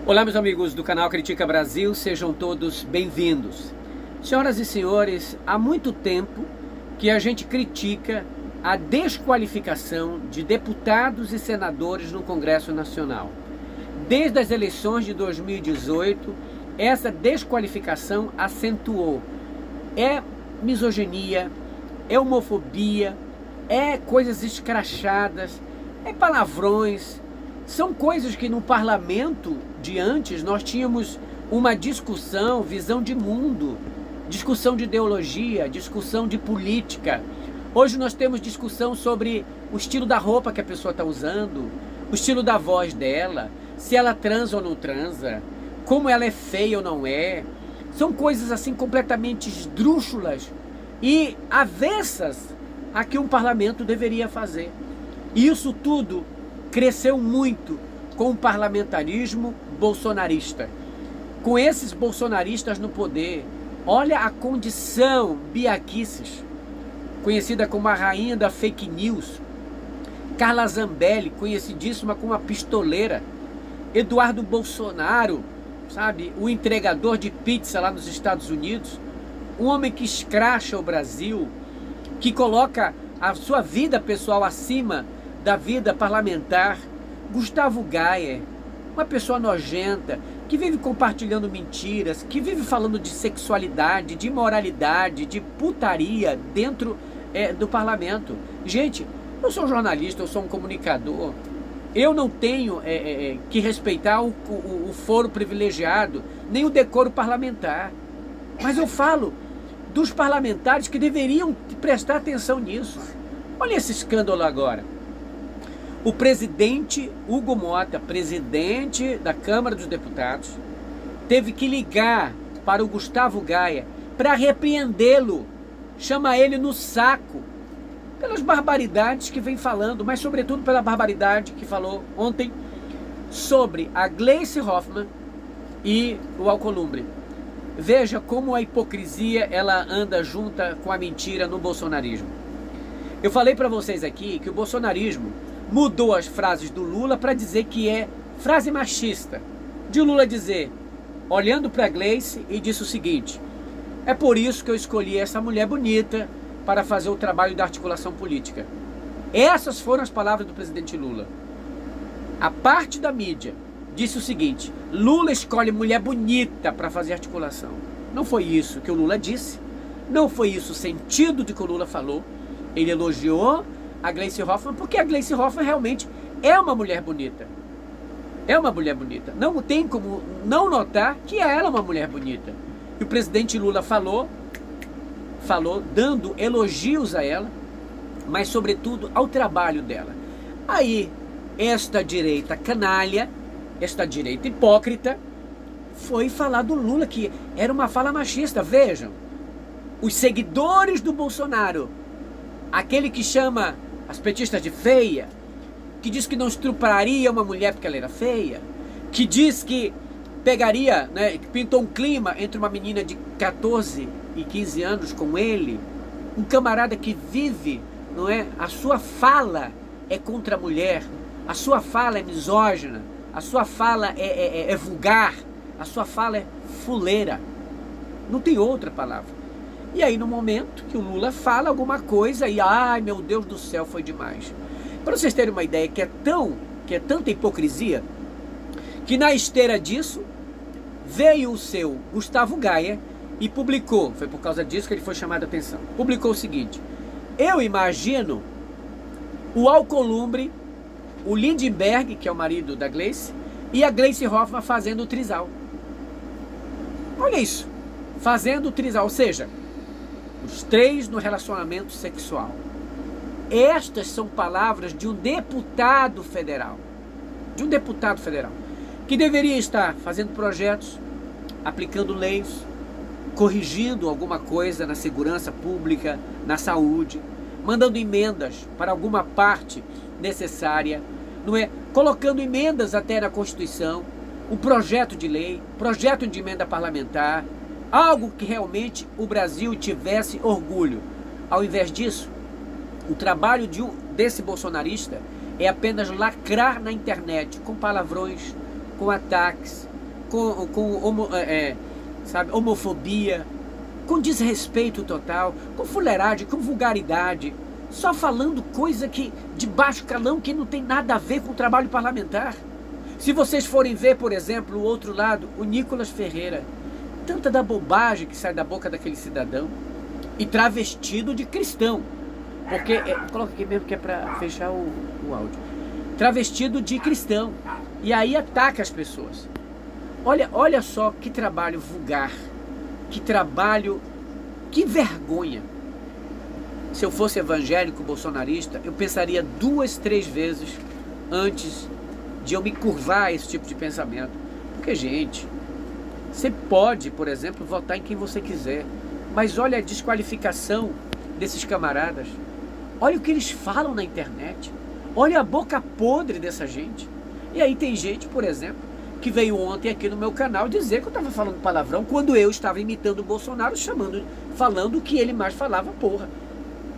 Olá, meus amigos do canal Critica Brasil, sejam todos bem-vindos. Senhoras e senhores, há muito tempo que a gente critica a desqualificação de deputados e senadores no Congresso Nacional. Desde as eleições de 2018, essa desqualificação acentuou. É misoginia, é homofobia, é coisas escrachadas, é palavrões. São coisas que no parlamento de antes nós tínhamos uma discussão, visão de mundo, discussão de ideologia, discussão de política. Hoje nós temos discussão sobre o estilo da roupa que a pessoa está usando, o estilo da voz dela, se ela transa ou não transa, como ela é feia ou não é. São coisas assim completamente esdrúxulas e avessas a que um parlamento deveria fazer. E isso tudo cresceu muito com o parlamentarismo bolsonarista. Com esses bolsonaristas no poder, olha a condição Bia Kicis, conhecida como a rainha da fake news, Carla Zambelli, conhecidíssima como a pistoleira, Eduardo Bolsonaro, sabe, o entregador de pizza lá nos Estados Unidos, um homem que escracha o Brasil, que coloca a sua vida pessoal acima da vida parlamentar. Gustavo Gayer, uma pessoa nojenta, que vive compartilhando mentiras, que vive falando de sexualidade, de imoralidade, de putaria dentro do parlamento. Gente, eu sou um jornalista, eu sou um comunicador, eu não tenho que respeitar o foro privilegiado, nem o decoro parlamentar, mas eu falo dos parlamentares que deveriam prestar atenção nisso. Olha esse escândalo agora. O presidente Hugo Mota, presidente da Câmara dos Deputados, teve que ligar para o Gustavo Gayer para repreendê-lo, chama ele no saco, pelas barbaridades que vem falando, mas sobretudo pela barbaridade que falou ontem sobre a Gleisi Hoffmann e o Alcolumbre. Veja como a hipocrisia ela anda junta com a mentira no bolsonarismo. Eu falei para vocês aqui que o bolsonarismo mudou as frases do Lula para dizer que é frase machista. De Lula dizer, olhando para a Gleisi, e disse o seguinte: é por isso que eu escolhi essa mulher bonita para fazer o trabalho da articulação política. Essas foram as palavras do presidente Lula. A parte da mídia disse o seguinte: Lula escolhe mulher bonita para fazer articulação. Não foi isso que o Lula disse, não foi isso o sentido de que o Lula falou. Ele elogiou a Gleisi Hoffmann porque a Gleisi Hoffmann realmente é uma mulher bonita. É uma mulher bonita. Não tem como não notar que ela é uma mulher bonita. E o presidente Lula falou dando elogios a ela, mas sobretudo ao trabalho dela. Aí, esta direita canalha, esta direita hipócrita, foi falar do Lula que era uma fala machista. Vejam, os seguidores do Bolsonaro, aquele que chama as petistas de feia, que diz que não estupraria uma mulher porque ela era feia, que diz que pegaria, né, que pintou um clima entre uma menina de 14 e 15 anos com ele, um camarada que vive, não é? A sua fala é contra a mulher, a sua fala é misógina, a sua fala é vulgar, a sua fala é fuleira, não tem outra palavra. E aí no momento que o Lula fala alguma coisa e ai meu Deus do céu, foi demais. Para vocês terem uma ideia que é tanta hipocrisia, que na esteira disso veio o seu Gustavo Gayer e publicou, foi por causa disso que ele foi chamado a atenção, publicou o seguinte: eu imagino o Alcolumbre, o Lindenberg, que é o marido da Gleisi, e a Gleisi Hoffmann fazendo o trisal. Olha isso, fazendo o trisal, ou seja, os três no relacionamento sexual. Estas são palavras de um deputado federal, que deveria estar fazendo projetos, aplicando leis, corrigindo alguma coisa na segurança pública, na saúde, mandando emendas para alguma parte necessária, não é? Colocando emendas até na Constituição, um projeto de lei, projeto de emenda parlamentar, algo que realmente o Brasil tivesse orgulho. Ao invés disso, o trabalho desse bolsonarista é apenas lacrar na internet com palavrões, com ataques, sabe, homofobia, com desrespeito total, com fuleiragem, com vulgaridade, só falando coisa que de baixo calão, que não tem nada a ver com o trabalho parlamentar. Se vocês forem ver, por exemplo, o outro lado, o Nicolas Ferreira, tanta da bobagem que sai da boca daquele cidadão, e travestido de cristão, porque, coloca aqui mesmo que é para fechar o áudio, travestido de cristão, e aí ataca as pessoas. Olha só que trabalho vulgar, que trabalho, que vergonha. Se eu fosse evangélico bolsonarista, eu pensaria 2, 3 vezes antes de eu me curvar a esse tipo de pensamento. Porque, gente, você pode, por exemplo, votar em quem você quiser, mas olha a desqualificação desses camaradas. Olha o que eles falam na internet. Olha a boca podre dessa gente. E aí tem gente, por exemplo, que veio ontem aqui no meu canal dizer que eu estava falando palavrão quando eu estava imitando o Bolsonaro, falando o que ele mais falava, porra.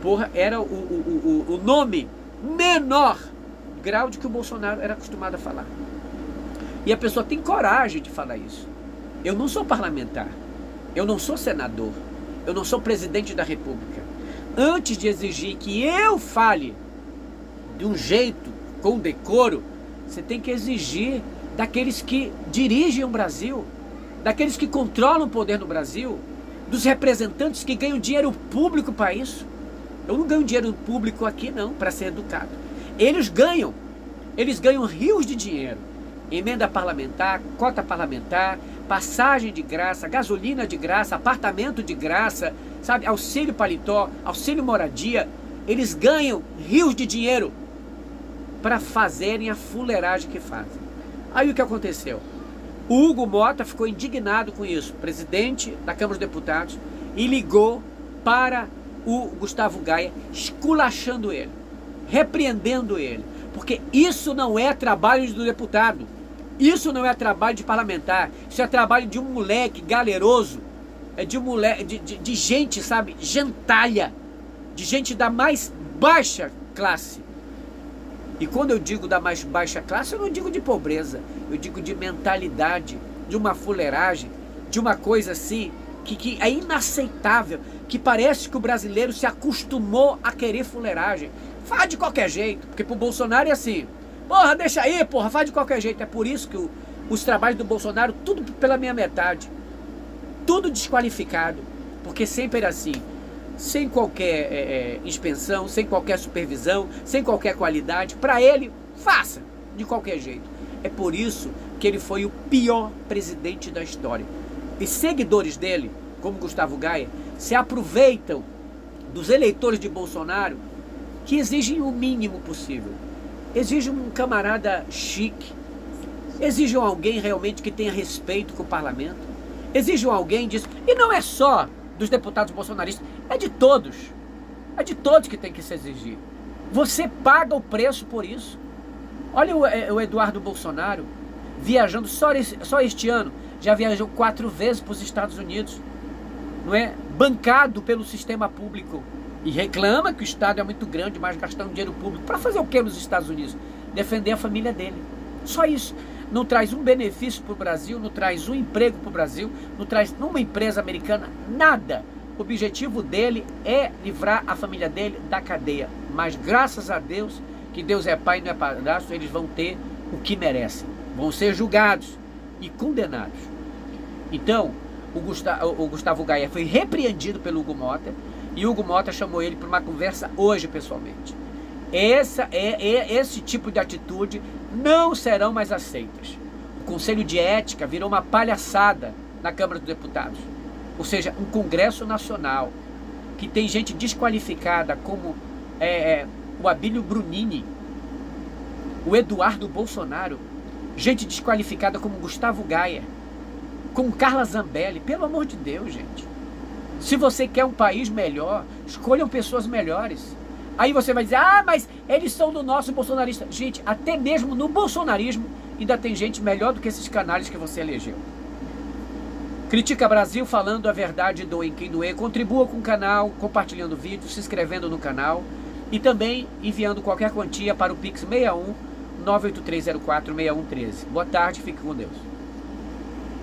Porra era o nome menor grau de que o Bolsonaro era acostumado a falar. E a pessoa tem coragem de falar isso. Eu não sou parlamentar, eu não sou senador, eu não sou presidente da República. Antes de exigir que eu fale de um jeito, com decoro, você tem que exigir daqueles que dirigem o Brasil, daqueles que controlam o poder no Brasil, dos representantes que ganham dinheiro público para isso. Eu não ganho dinheiro público aqui não, para ser educado. Eles ganham rios de dinheiro. Emenda parlamentar, cota parlamentar, passagem de graça, gasolina de graça, apartamento de graça, sabe, auxílio paletó, auxílio moradia. Eles ganham rios de dinheiro para fazerem a fuleiragem que fazem. Aí o que aconteceu? O Hugo Mota ficou indignado com isso, presidente da Câmara dos Deputados, e ligou para o Gustavo Gaia, esculachando ele, repreendendo ele, porque isso não é trabalho do deputado, isso não é trabalho de parlamentar, isso é trabalho de um moleque galeroso, de gente, sabe, gentalha, de gente da mais baixa classe. E quando eu digo da mais baixa classe, eu não digo de pobreza, eu digo de mentalidade, de uma fuleiragem, de uma coisa assim, que é inaceitável, que parece que o brasileiro se acostumou a querer fuleiragem. Faz de qualquer jeito, porque pro Bolsonaro é assim, porra, deixa aí, porra, faz de qualquer jeito. É por isso que os trabalhos do Bolsonaro, tudo pela minha metade, tudo desqualificado, porque sempre era assim, sem qualquer inspeção, sem qualquer supervisão, sem qualquer qualidade. Para ele, faça de qualquer jeito. É por isso que ele foi o pior presidente da história. E seguidores dele, como Gustavo Gaia, se aproveitam dos eleitores de Bolsonaro, que exigem o mínimo possível. Exigem um camarada chique, exigem alguém realmente que tenha respeito com o parlamento, exigem alguém disso. E não é só dos deputados bolsonaristas, é de todos que tem que se exigir. Você paga o preço por isso. Olha o Eduardo Bolsonaro viajando só este ano, já viajou 4 vezes para os Estados Unidos, não é? Bancado pelo sistema público, e reclama que o Estado é muito grande, mas gastando dinheiro público para fazer o que nos Estados Unidos? Defender a família dele. Só isso. Não traz um benefício para o Brasil, não traz um emprego para o Brasil, não traz numa empresa americana nada. O objetivo dele é livrar a família dele da cadeia. Mas graças a Deus, que Deus é pai e não é padrasto, eles vão ter o que merecem. Vão ser julgados e condenados. Então, o Gustavo Gaia foi repreendido pelo Hugo Mota, e Hugo Mota chamou ele para uma conversa hoje pessoalmente. Esse tipo de atitude não serão mais aceitas. O Conselho de Ética virou uma palhaçada na Câmara dos Deputados. Ou seja, um Congresso Nacional que tem gente desqualificada como o Abílio Brunini, o Eduardo Bolsonaro, gente desqualificada como Gustavo Gaia, como Carla Zambelli. Pelo amor de Deus, gente. Se você quer um país melhor, escolham pessoas melhores. Aí você vai dizer, ah, mas eles são do nosso bolsonarista. Gente, até mesmo no bolsonarismo ainda tem gente melhor do que esses canalhas que você elegeu. Critica Brasil, falando a verdade, doem quem doer. Contribua com o canal, compartilhando o vídeo, se inscrevendo no canal e também enviando qualquer quantia para o Pix 61 98304 6113. Boa tarde, fique com Deus.